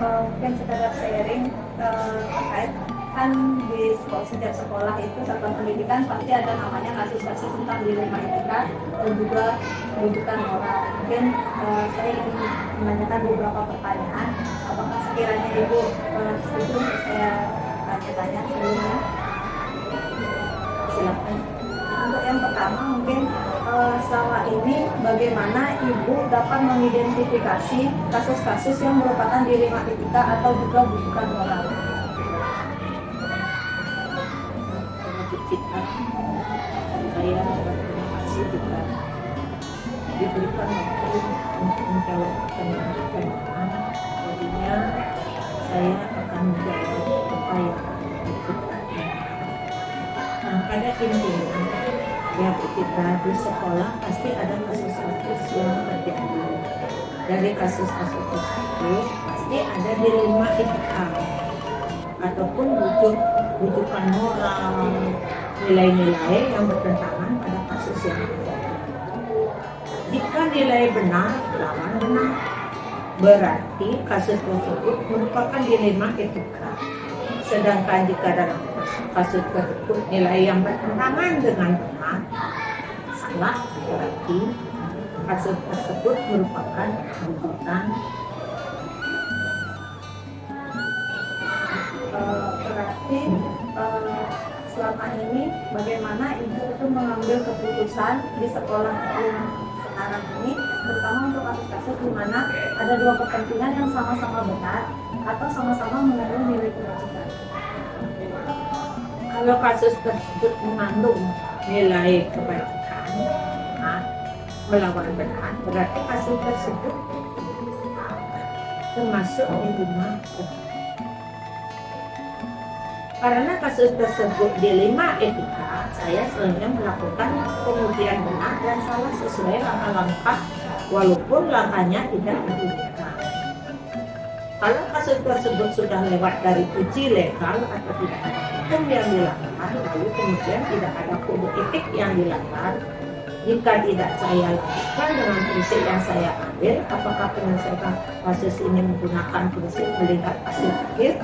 mungkin sekadar sharing terkait kan di setiap sekolah itu satuan pendidikan pasti ada namanya kasus-kasus tentang dilema etika dan juga rujukan moral. Mungkin saya ingin menanyakan beberapa pertanyaan. Apakah sekiranya Ibu setuju saya tanya sebelumnya? Silakan. Untuk yang pertama mungkin selama ini bagaimana Ibu dapat mengidentifikasi kasus-kasus yang merupakan dilema etika atau juga rujukan moral? Kita saya berterima kasih kita diberikan waktu untuk menjawab pertanyaan. Jadinya saya akan menjawab apa yang dipertanyakan. Nah, pada intinya ya kita di sekolah pasti ada kasus-kasus yang terjadi. Dari kasus-kasus tersebut pasti ada dilema etika ataupun rujukan moral, nilai-nilai yang bertentangan pada kasus yang terjadi. Jika nilai benar, lawan benar, berarti kasus tersebut merupakan dilema etika. Sedangkan jika dalam kasus tersebut nilai yang bertentangan dengan benar, salah, berarti kasus tersebut merupakan rujukan. Berarti selama ini bagaimana Ibu itu mengambil keputusan di sekolah yang sekarang ini, terutama untuk kasus-kasus di mana ada dua kepentingan yang sama-sama benar atau sama-sama mengandung nilai kebajikan. Kalau kasus tersebut mengandung nilai kebajikan, melawan benar, berarti kasus tersebut termasuk dilema. Karena kasus tersebut dilema etika, saya sebenarnya melakukan pengujian benar dan salah sesuai langkah-langkah, walaupun langkahnya tidak diinginkan. Kalau kasus tersebut sudah lewat dari uji legal atau tidak ada hukum yang dilanggar, lalu kemudian tidak ada kode etik yang dilanggar, jika tidak saya lakukan dengan prinsip yang saya ambil, apakah penyelesaian kasus ini menggunakan prinsip melihat hasil akhir,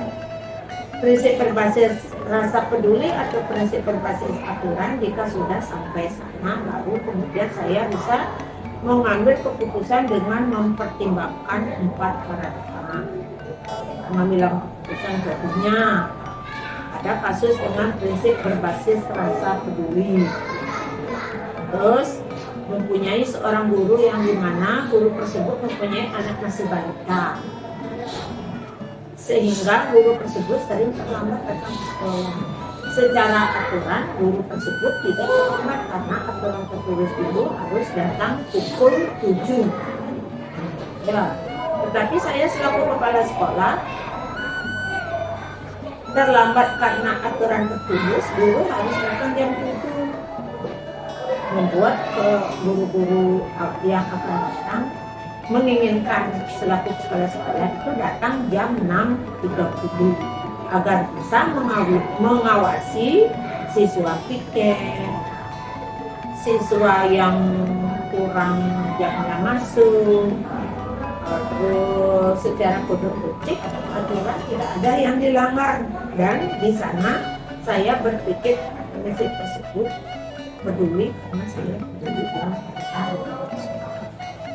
prinsip berbasis rasa peduli atau prinsip berbasis aturan. Jika sudah sampai sana, lalu kemudian saya bisa mengambil keputusan dengan mempertimbangkan 4 paradigma. Mengambil keputusan contohnya ada kasus dengan prinsip berbasis rasa peduli. Terus mempunyai seorang guru yang dimana guru tersebut mempunyai anak masih balita, sehingga guru tersebut sering terlambat datang ke sekolah. Secara aturan guru tersebut tidak terlambat karena aturan tertulis itu harus datang pukul 7. Ya, tetapi saya selaku kepala sekolah terlambat karena aturan tertulis, guru harus datang jam 7. Membuat ke guru-guru yang akan datang menginginkan selaku kepala sekolah itu datang jam 6.30 agar bisa mengawasi siswa piket, siswa yang kurang jamnya masuk, terus secara kode etik aturan tidak ada yang dilanggar. Dan di sana saya berpikir prinsip tersebut peduli karena saya peduli dengan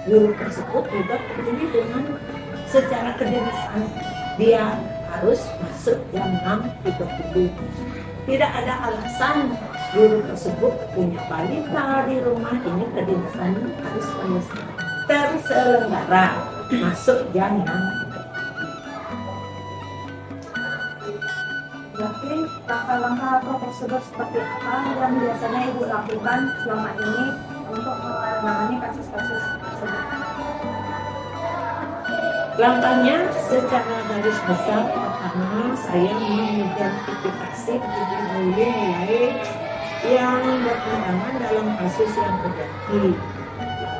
guru tersebut juga peduli dengan secara kedinasan, dia harus masuk jam 6.30. Tidak ada alasan guru tersebut punya balita di rumah, ini kedinasan harus terselenggara masuk jam 6. Berarti langkah-langkah atau prosedur seperti apa yang biasanya Ibu lakukan selama ini untuk menangani kasus-kasus tersebut? Langkahnya secara garis besar, pertama saya mengidentifikasi nilai yang bertentangan dalam kasus yang terjadi,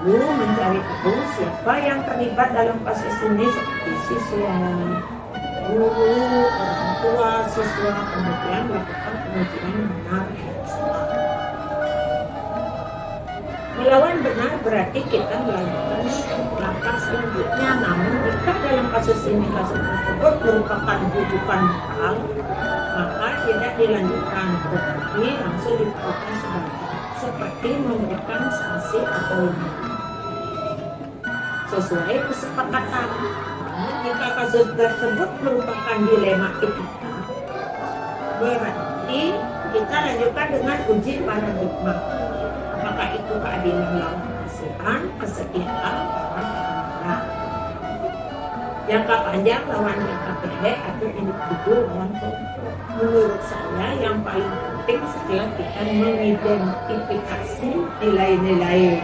lalu mencari tahu siapa yang terlibat dalam kasus ini seperti siswa, guru, orang tua siswa, kemudian melakukan pengujian benar dan salah. Melawan benar berarti kita melakukan langkah selanjutnya. Namun jika dalam kasus ini kasus tersebut tersebut merupakan rujukan moral, maka tidak dilanjutkan, tetapi langsung ditetapkan seperti memberikan sanksi atau sesuai kesepakatan. Jika kasus tersebut merupakan dilema etika, berarti kita lanjutkan dengan uji paradigma. Apakah itu keadilan lawan kasihan, kesetiaan, dan jangka panjang lawan KPD atau individu lawan kelompok. Menurut saya yang paling penting setelah kita mengidentifikasi nilai-nilai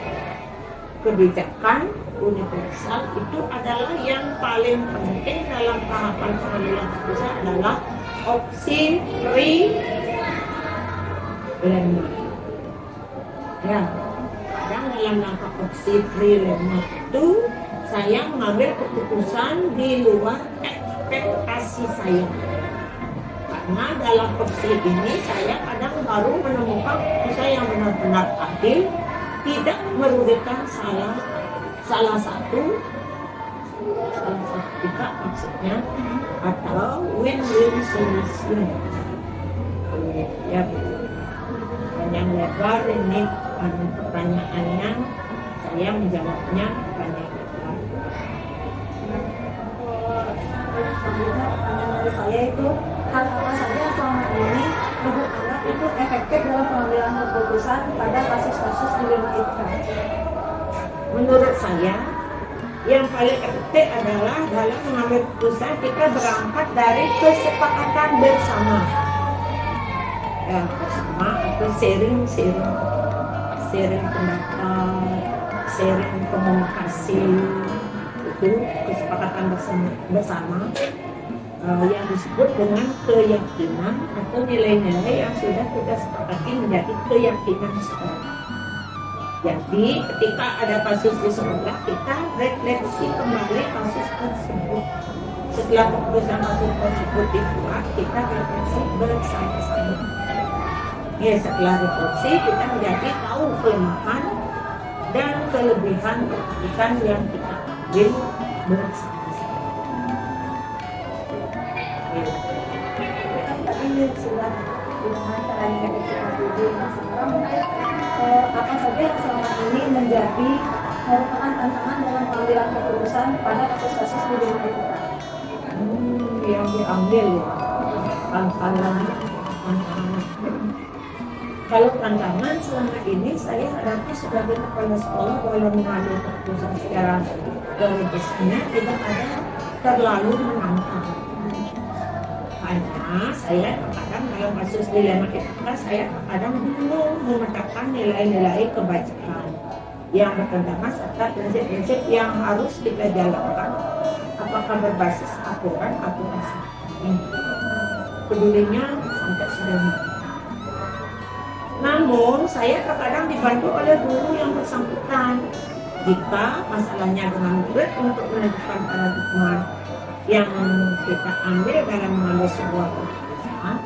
kebijakan universal itu adalah yang paling penting dalam tahapan pengambilan keputusan adalah opsi pre-lema. Ya, kadang dalam langkah opsi pre-lema itu saya mengambil keputusan di luar ekspektasi saya. Karena dalam opsi ini saya kadang baru menemukan keputusan yang benar-benar adil, tidak merugikan salah satu pihak maksudnya, atau win-win solution. Ya, panjang lebar ini pertanyaannya, saya menjawabnya panjang lebar. Selanjutnya pertanyaan dari saya itu, hal apa saja yang selama ini Ibu anggap itu efektif dalam pengambilan keputusan pada kasus-kasus dilema etika? Menurut saya, yang paling efektif adalah dalam mengambil keputusan kita berangkat dari kesepakatan bersama. Ya, bersama atau sharing pendapat, sharing komunikasi, itu kesepakatan bersama yang disebut dengan keyakinan atau nilai-nilai yang sudah kita sepakati menjadi keyakinan sekolah. Jadi ketika ada kasus di sekolah, kita refleksi kembali kasus tersebut. Setelah keputusan kasus tersebut dibuat, kita refleksi bersama-sama. Ya, setelah refleksi kita menjadi tahu kelemahan dan kelebihan keputusan yang kita ambil bersama-sama. Tadi sudah dengan caranya etika dulu. Nah, sekarang apa saja yang selama ini menjadi merupakan tantangan dalam pengambilan keputusan pada kasus-kasus dilema etika? Yang diambil ya, tantangan. Kalau tantangan selama ini saya hadapi sebagai kepala sekolah dalam mengambil keputusan secara besarnya tidak ada terlalu menantang. Karena saya kadang dalam kasus dilema etika saya kadang bingung memetakan nilai-nilai kebajikan yang bertentangan serta prinsip-prinsip yang harus kita jalankan, apakah berbasis aturan atau asal. Pedulinya sampai sedemikian. Namun saya terkadang dibantu oleh guru yang bersangkutan jika masalahnya dengan murid untuk menentukan paradigma yang kita ambil dalam mengambil sebuah keputusan,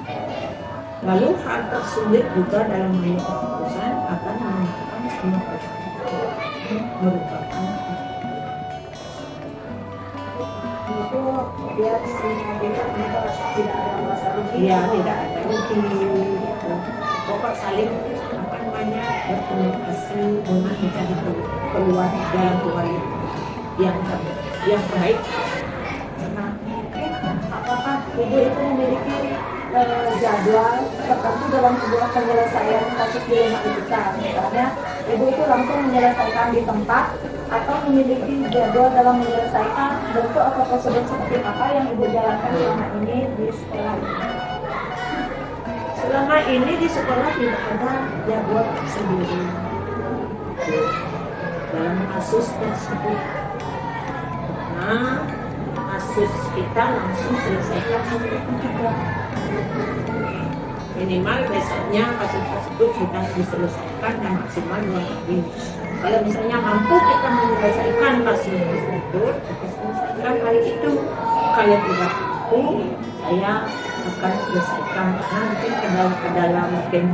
lalu hal tersulit juga dalam mengambil keputusan akan menentukan semua merupakan Itu biar si kandidat itu tidak ada merasa rugi. ya tidak ada rugi. Pokok saling berkomunikasi dengan mencari keluar dalam keluarga yang baik. Apakah Ibu itu memiliki jadwal tertentu dalam sebuah penyelesaian kasus dilema etika? Misalnya, Ibu itu langsung menyelesaikan di tempat atau memiliki jadwal dalam menyelesaikan bentuk atau prosedur seperti apa yang Ibu jalankan selama ini di sekolah ini? Selama ini di sekolah tidak ada jadwal sendiri dalam kasus tersebut. Nah, kasus kita langsung selesaikan sampai juga. Minimal besoknya kasus tersebut sudah diselesaikan dan maksimal 2 hari. Kalau misalnya mampu kita menyelesaikan kasus tersebut, kita selesaikan hari itu. Kalau tidak mampu, saya akan selesaikan karena mungkin adalah mungkin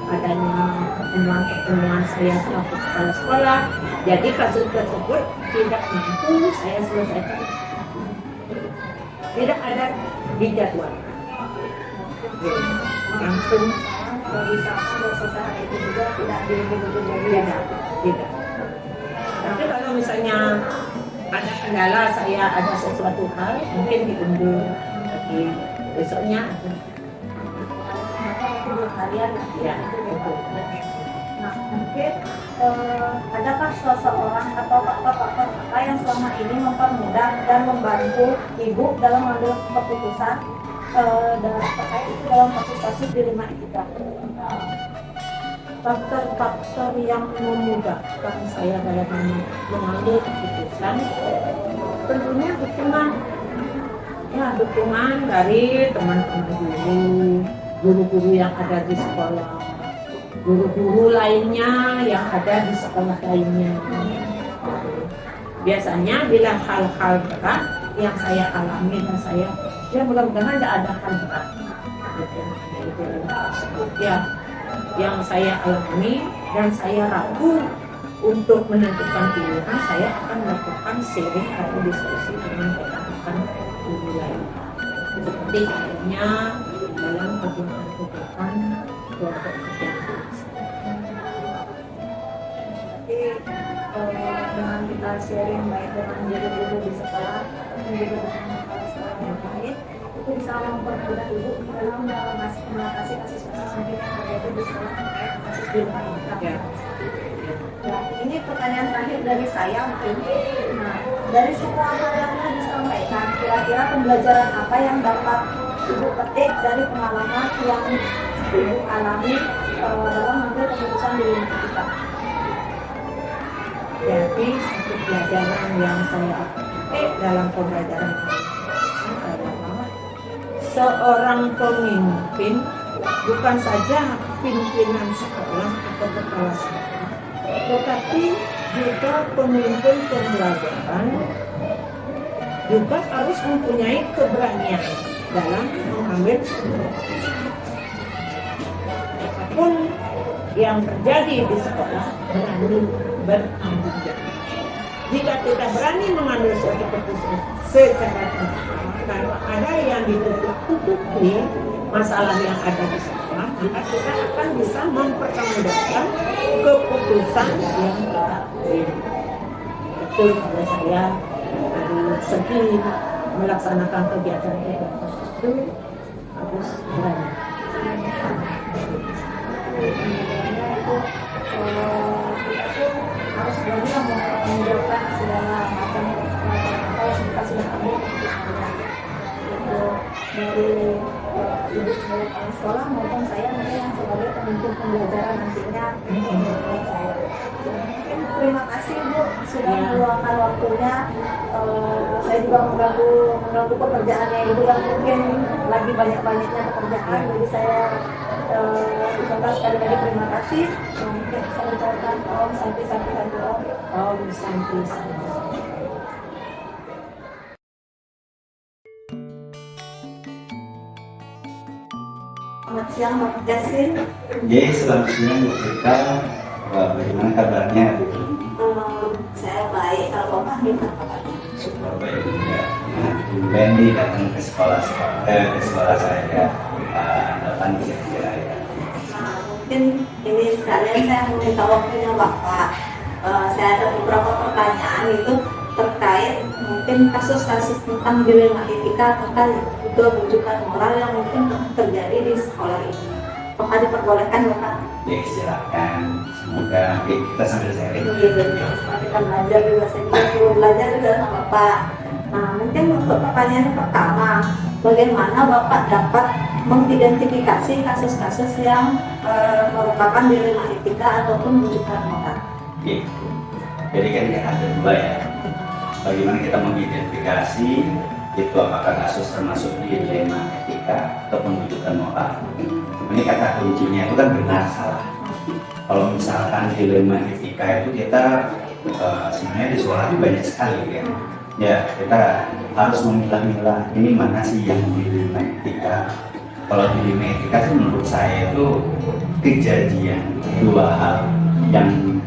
adanya pertemuan saya selaku kepala sekolah. Jadi kasus tersebut tidak mampu saya selesaikan. tidak ada dijadwalkan. Langsung bisa selesai hari itu juga tidak diburu-buru. tidak. Tapi kalau misalnya ada kendala, saya ada sesuatu hal mungkin diundur, tapi besoknya ada. Harian Ya, betul. Nah, mungkin adakah seseorang atau faktor-faktor apa yang selama ini mempermudah dan membantu ibu dalam mengambil keputusan terkait dalam kasus-kasus dilema kita? Faktor-faktor yang memudahkan saya dalam mengambil keputusan tentunya dukungan dari teman-teman guru-guru yang ada di sekolah, guru-guru lainnya yang ada di sekolah lainnya. Biasanya bila hal-hal berat yang saya alami dan ya mudah-mudahan tidak ada hal berat ya yang saya alami dan saya ragu untuk menentukan pilihan, saya akan melakukan sharing atau diskusi dengan rekan-rekan guru lain. Seperti halnya dalam kegiatan kelompok kerja. Jadi dengan kita sharing baik dengan guru-guru di sekolah dan juga dengan kepala sekolah yang lain, itu bisa mempermudah ibu dalam mengatasi kasus-kasus mungkin yang terjadi di sekolah terkait kasus dilema kita. Ya, ini pertanyaan terakhir dari saya mungkin. Nah, dari semua hal yang telah disampaikan, kira-kira pembelajaran apa yang dapat ibu petik dari pengalaman yang ibu alami dalam mengambil keputusan dilema kita? Jadi satu pelajaran yang saya petik dalam pembelajaran adalah seorang pemimpin bukan saja pimpinan sekolah atau kepala sekolah, tetapi juga pemimpin pembelajaran juga harus mempunyai keberanian dalam mengambil keputusan. Apapun yang terjadi di sekolah, berani bertanggung jawab. Jika kita berani mengambil suatu keputusan secara terbuka, kalau ada yang ditutup-tutupi masalah yang ada di sekolah, maka kita akan bisa mempertanggungjawabkan keputusan yang kita ambil. Betul pada saya dari segi melaksanakan kegiatan itu harus berani. Kita tuh harus berani menjawabkan segala macam apa yang kita sudah ambil keputusannya. Itu dari ibu sebagai kepala sekolah maupun saya mungkin yang sebagai pemimpin pembelajaran nantinya menurut saya. Mungkin terima kasih Bu sudah meluangkan waktunya. Saya juga mengganggu pekerjaannya Ibu yang mungkin lagi banyak-banyaknya pekerjaan, jadi saya ucapkan sekali lagi terima kasih. Mungkin saya ucapkan Om Santi Santi Santi Om Santi Santi. Selamat siang Bapak Jasin. Selamat siang Bu Rika. Bagaimana kabarnya? Saya baik, kalau Bapak gimana kabarnya? Super baik juga. Bendy datang ke sekolah saya datang kira-kira ya. Mungkin ini sekalian saya meminta waktunya Bapak. Saya ada beberapa pertanyaan itu terkait mungkin kasus-kasus tentang dilema etika tentang juga rujukan moral yang mungkin terjadi di sekolah ini. Apakah diperbolehkan Bapak? Ya silakan. Semoga kita sambil sharing. Kita belajar juga, saya juga perlu belajar juga sama Bapak. Nah, mungkin untuk pertanyaan pertama, bagaimana Bapak dapat mengidentifikasi kasus-kasus yang merupakan dilema etika ataupun rujukan moral? Gitu. Jadi kan ada dua ya. Bagaimana kita mengidentifikasi itu apakah kasus termasuk dilema etika ataupun rujukan moral. Ini kata kuncinya itu kan benar salah. Kalau misalkan dilema etika itu kita sebenarnya di sekolah itu banyak sekali ya. Ya kita harus memilah-milah ini mana sih yang dilema etika. Kalau dilema etika sih menurut saya itu kejadian dua hal yang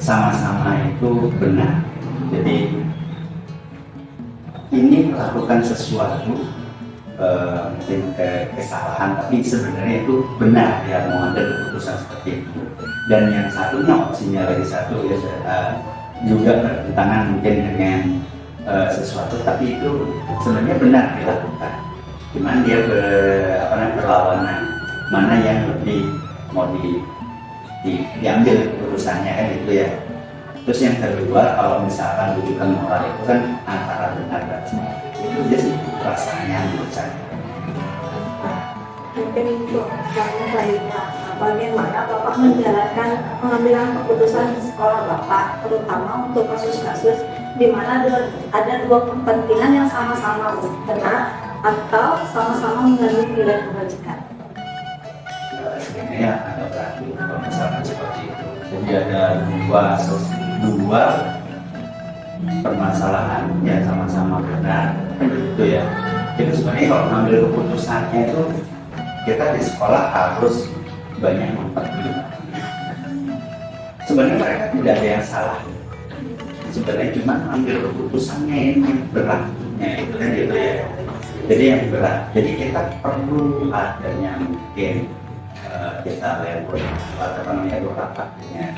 sama-sama itu benar. Jadi ini melakukan sesuatu mungkin kesalahan, tapi sebenarnya itu benar ya mengambil keputusan seperti itu. Dan yang satunya opsinya lagi satu ya juga bertentangan mungkin dengan sesuatu, tapi itu sebenarnya benar dilakukan. Cuman dia berlawanan mana yang lebih mau diambil keputusannya kan itu ya. Terus yang kedua, kalau misalkan rujukan moral itu kan antara benar dan salah. Itu dia sih rasanya menurut saya. Mungkin untuk selanjutnya, bagaimana Bapak menjalankan pengambilan keputusan di sekolah Bapak, terutama untuk kasus-kasus di mana ada dua kepentingan yang sama-sama benar atau sama-sama mengandung nilai kebajikan. Sebenarnya agak berat kalau misalkan seperti itu. Jadi ada dua permasalahan yang sama-sama benar, begitu ya. Jadi sebenarnya kalau mengambil keputusannya itu kita di sekolah harus banyak mempertimbangkan. Sebenarnya mereka tidak ada yang salah. Sebenarnya cuma ambil keputusannya ini beratnya itu kan gitu ya. Jadi yang berat. Jadi kita perlu adanya mungkin kita level apa namanya rapatnya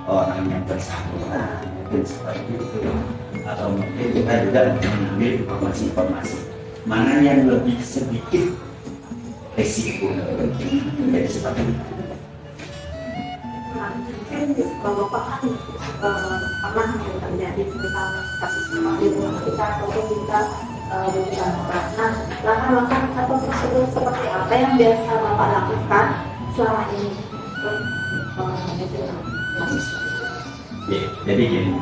orang yang bersangkutan mungkin seperti itu, atau mungkin kita juga mengambil informasi-informasi mana yang lebih sedikit risiko, jadi seperti itu. Kalau Bapak kan pernah terjadi tentang kasus di rumah kita ataupun kita rujukan orang. Nah, langkah-langkah atau prosedur seperti apa yang biasa Bapak lakukan selama ini untuk kasus? Ya, jadi gini,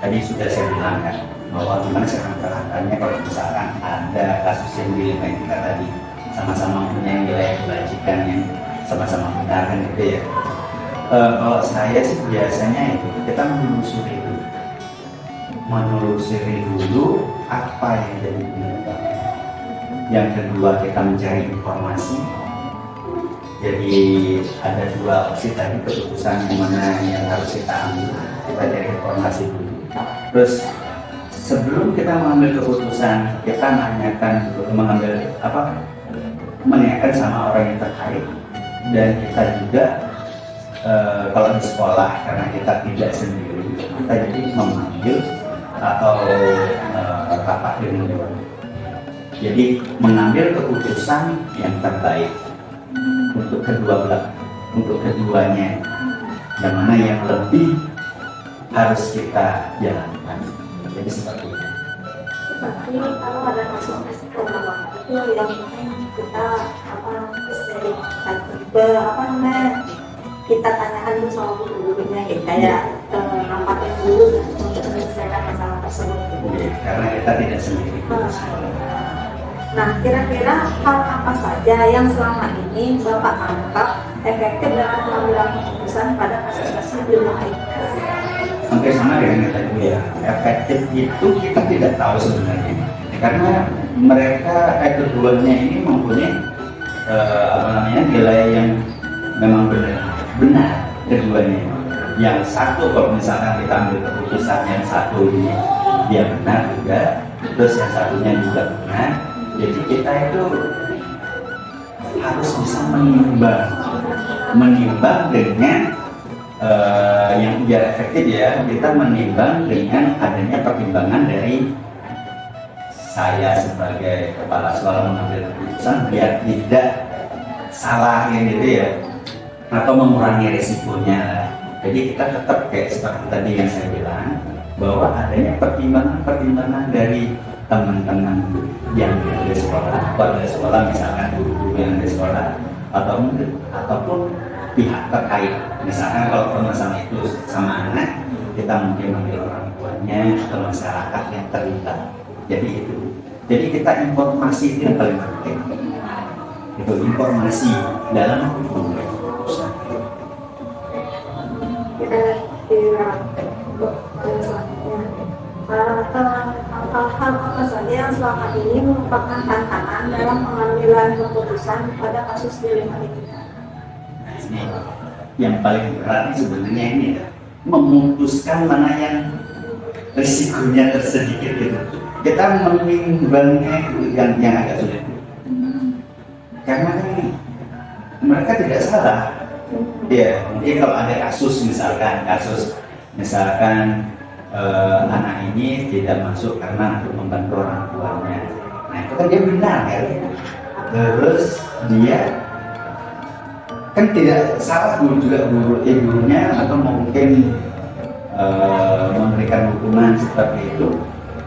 tadi sudah saya bilang kan bahwa gimana sekarang perhatiannya kalau misalkan ada kasus yang dilemain kita tadi sama-sama punya nilai kebajikan yang sama-sama benar kan gitu ya. Kalau saya sih biasanya itu kita menelusuri dulu apa yang jadi penyebab. Yang kedua kita mencari informasi. Jadi ada dua opsi tadi keputusan yang mana yang harus kita ambil. Kita cari informasi dulu. Terus sebelum kita mengambil keputusan kita menanyakan sama orang yang terkait, dan kita juga kalau di sekolah karena kita tidak sendiri kita jadi memanggil atau rapat dengan dewan. Jadi mengambil keputusan yang terbaik untuk keduanya, yang mana yang lebih harus kita jalankan. Jadi seperti itu. Tapi kalau ada kasus trauma itu yang penting kita kita tanyakan dulu sama guru-gurunya gitu, kayak nampakin dulu untuk menyelesaikan masalah tersebut. Karena kita tidak sendiri. Nah, kira-kira hal apa saja yang selama ini Bapak anggap efektif dalam pengambilan keputusan pada kasus-kasus di rumah itu? Hampir sama dengan yang tadi ya. Efektif itu kita tidak tahu sebenarnya, karena mereka keduanya ini mempunyai nilai yang memang benar keduanya. Yang satu kalau misalkan kita ambil keputusan yang satu ini dia benar juga, terus yang satunya juga benar. Jadi kita itu harus bisa menimbang dengan yang biar efektif ya, kita menimbang dengan adanya pertimbangan dari saya sebagai kepala sekolah mengambil keputusan biar tidak salah gitu ya, atau mengurangi risikonya. Jadi kita tetap kayak seperti tadi yang saya bilang bahwa adanya pertimbangan dari teman-teman yang di sekolah, keluarga sekolah, misalkan guru-guru yang di sekolah, ataupun pihak terkait. Misalkan kalau permasalahan itu sama anak, kita mungkin memanggil orang tuanya atau masyarakat yang terlibat. Jadi itu. Jadi kita informasi itu yang paling penting. Itu informasi dalam mengambil keputusan. Kira-kira selanjutnya hal-hal apa saja yang selama ini merupakan tantangan dalam pengambilan keputusan pada kasus dilema ini? Ini yang paling berat sebenarnya ini ya, memutuskan mana yang risikonya tersedikit gitu. Kita menimbangnya itu yang agak sulit. Karena kan mereka tidak salah. Ya, mungkin kalau ada kasus misalkan anak ini tidak masuk karena untuk membantu orang tuanya. Nah itu kan dia benar kan. Terus dia kan tidak salah gurunya atau mungkin memberikan hukuman seperti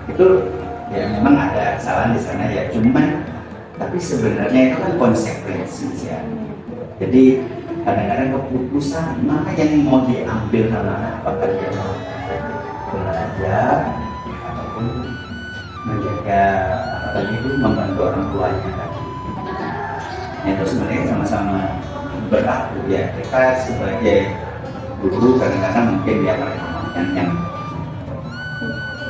itu ya memang ada kesalahan di sana ya, cuman tapi sebenarnya itu kan konsekuensi ya. Jadi kadang-kadang keputusan mana yang mau diambil sama anak, apakah dia mau belajar ataupun menjaga apa tadi itu membantu orang tuanya tadi. Nah, itu sebenarnya sama-sama berat ya. Kita sebagai guru kadang-kadang mungkin dia yang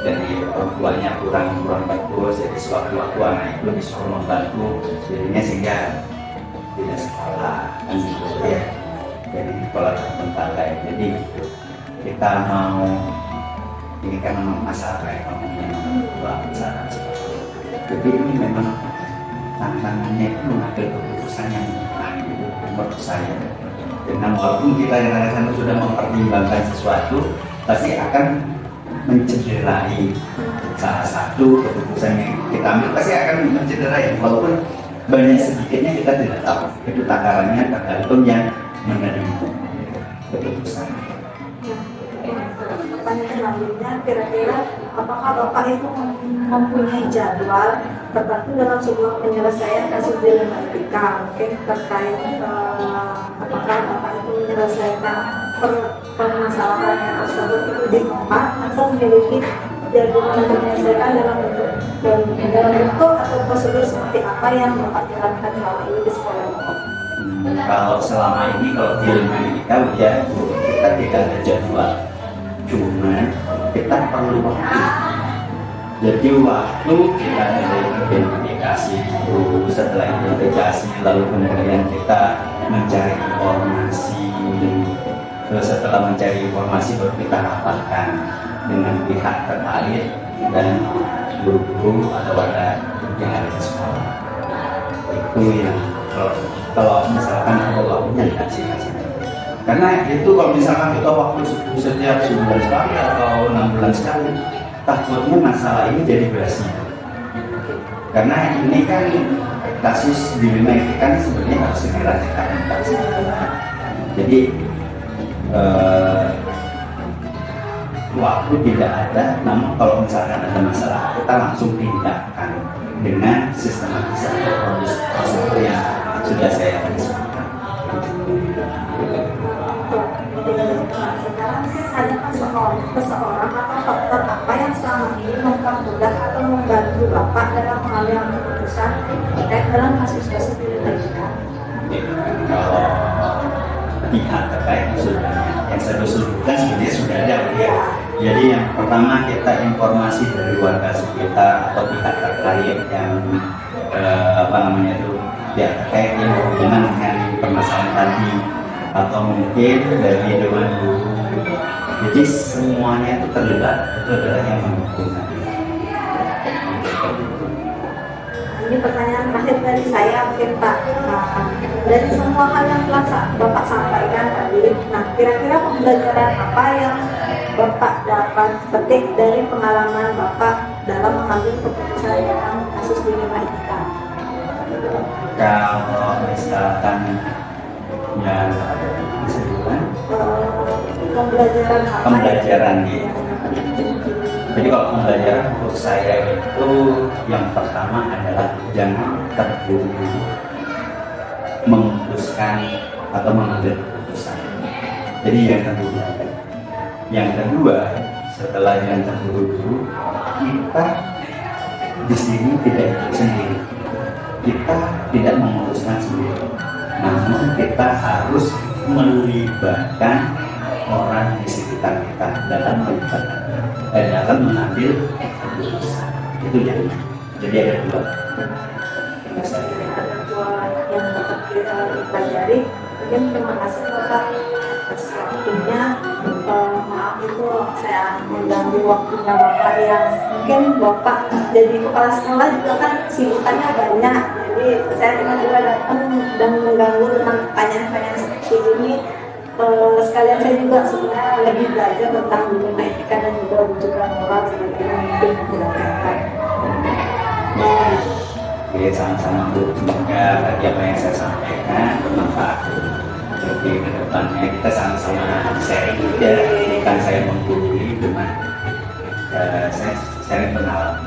dari orang tuanya kurang bagus, jadi sewaktu-waktu anak itu disuruh membantu, jadinya sehingga tidak sekolah kan gitu ya. Jadi sekolah terbengkalai. Jadi kita mau ini kan memang masalah ekonomi yang besar. Jadi ini memang tantangannya itu mengambil keputusan yang menurut saya. Dengan walaupun kita kadang-kadang sudah mempertimbangkan sesuatu, pasti akan mencederai salah satu keputusan yang kita ambil, pasti akan mencederai walaupun banyak sedikitnya kita tidak tahu. Itu takarannya tergantung yang menerima keputusan. Pertanyaan selanjutnya, kira-kira apakah Bapak itu mempunyai jadwal tertentu dalam sebuah penyelesaian kasus dilema etika? Mungkin terkait apakah Bapak itu menyelesaikan permasalahan tersebut itu di tempat atau memiliki jadwal untuk menyelesaikan dalam bentuk atau prosedur seperti apa yang Bapak jalankan selama ini di sekolah Bapak? Kalau selama ini kalau dilema etika ya kita tidak ada jadwal. Cuma kita perlu waktu. Jadi waktu kita identifikasi dulu, setelah identifikasi lalu kemudian kita mencari informasi. Terus setelah mencari informasi baru kita rapatkan dengan pihak terkait dan guru-guru atau ada yang ada di sekolah. Itu yang kalau misalkan ada waktunya dikasih. Karena itu kalau misalkan kita waktu setiap sebulan sekali atau 6 bulan sekali, takutnya masalah ini jadi basi. Karena ini kan kasus dilema etika sebenarnya harus segera dilakukan. Jadi waktu tidak ada, namun kalau misalkan ada masalah kita langsung tindakan dengan sistematis atau prosedur yang sudah saya sebutkan. Sekarang adakah seseorang atau faktor apa yang selama ini mempermudah atau membantu Bapak dalam pengambilan keputusan terkait dalam kasus-kasus dilema etika? Kalau pihak terkait sudah, yang saya sebutkan sebenarnya sudah ada ya. Jadi yang pertama kita informasi dari warga sekitar atau pihak terkait yang pihak terkait yang berhubungan dengan permasalahan tadi, atau mungkin dari dewan guru. Jadi semuanya itu terlibat, itu adalah yang mendukung. Ini pertanyaan terakhir dari saya mungkin Pak. Dari semua hal yang telah Bapak sampaikan tadi, nah kira-kira pembelajaran apa yang Bapak dapat petik dari pengalaman Bapak dalam mengambil keputusan dalam kasus dilema etika? Kalau misalkan yang disebutkan pembelajaran gitu. Jadi kalau pembelajaran untuk saya itu yang pertama adalah jangan terburu-buru memutuskan atau mengambil keputusan. Jadi yang kedua setelah yang terburu-buru kita di sini tidak ikut sendiri. Kita tidak memutuskan sendiri. Namun kita harus melibatkan orang di sekitar kita dalam mengambil keputusan. Itu jadi ada dua. Ada dua yang dapat kita pelajari. Mungkin terima kasih Bapak atas waktunya. Maaf itu saya ya mengganggu waktunya Bapak yang mungkin Bapak jadi kepala sekolah juga kan sibukannya banyak. Jadi saya juga datang dan mengganggu dengan pertanyaan-pertanyaan seperti ini. Sekalian saya juga sebenarnya lebih belajar tentang dilema etika dan juga rujukan moral sebagai pemimpin berdasarkan. Oke, sama-sama Bu. Semoga tadi apa yang saya sampaikan bermanfaat. Jadi ke depannya kita sama-sama sharing ya, bukan saya menggurui, cuma saya sharing pengalaman.